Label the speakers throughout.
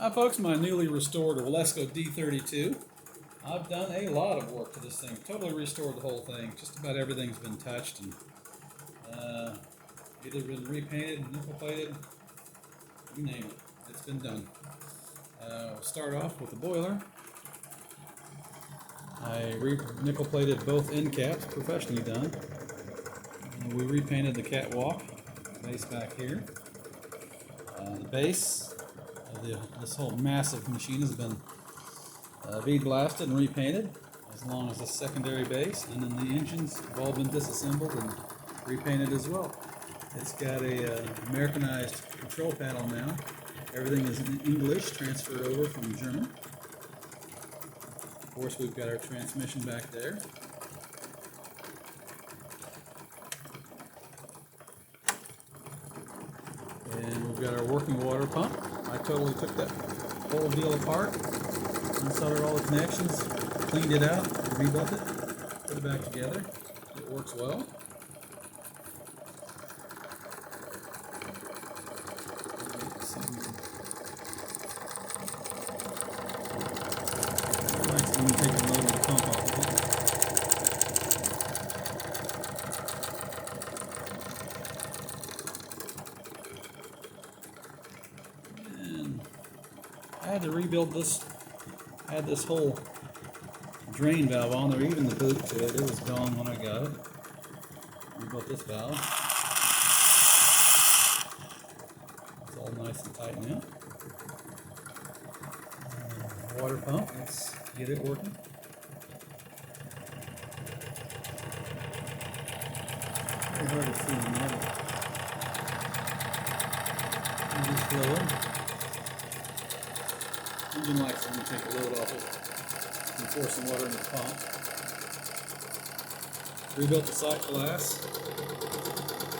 Speaker 1: Hi folks, my newly restored Wilesco D32. I've done a lot of work to this thing, totally restored the whole thing. Just about everything's been touched and either been repainted, nickel plated, you name it, it's been done. We'll start off with the boiler. I nickel plated both end caps, professionally done. And we repainted the catwalk, base back here. The base of this whole massive machine has been bead blasted and repainted, as long as the secondary base, and then the engines have all been disassembled and repainted as well. It's got a Americanized control panel now. Everything is in English, transferred over from German. Of course, we've got our transmission back there. And we've got our working water pump. I totally took that whole deal apart, unsoldered all the connections, cleaned it out, rebuilt it, put it back together. It works well. Let me take a load of the pump off of it. I had to rebuild this, had this whole drain valve on there, even the boot to it. It was gone when I got it. Rebuilt this valve. It's all nice and tight now. Water pump, let's get it working. Very hard to see in there. Just flowing. Engine lights, I'm going to take a load off it and pour some water in the pump. Rebuilt the sight glass.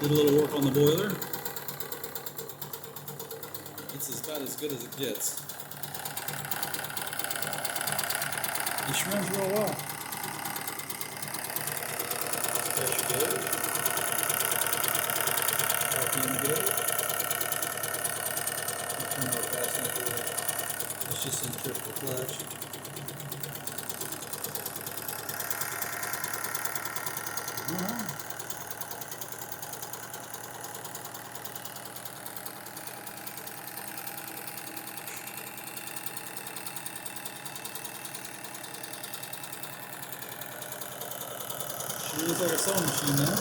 Speaker 1: Did a little work on the boiler. It's about as good as it gets. This runs real well. Pressure good. RPM good. I'll turn over fast enough to work. It's just centrifugal clutch. Alright. Sure looks like a sewing machine now.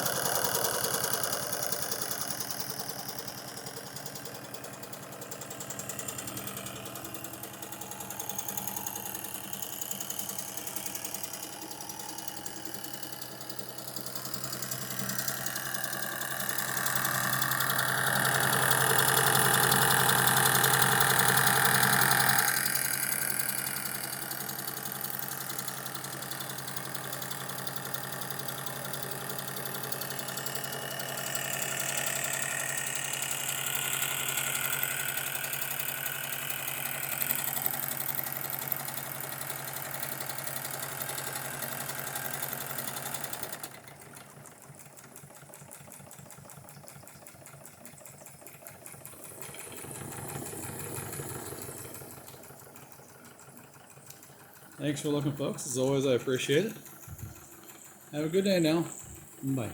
Speaker 1: Thanks for looking, folks. As always, I appreciate it. Have a good day now. Bye.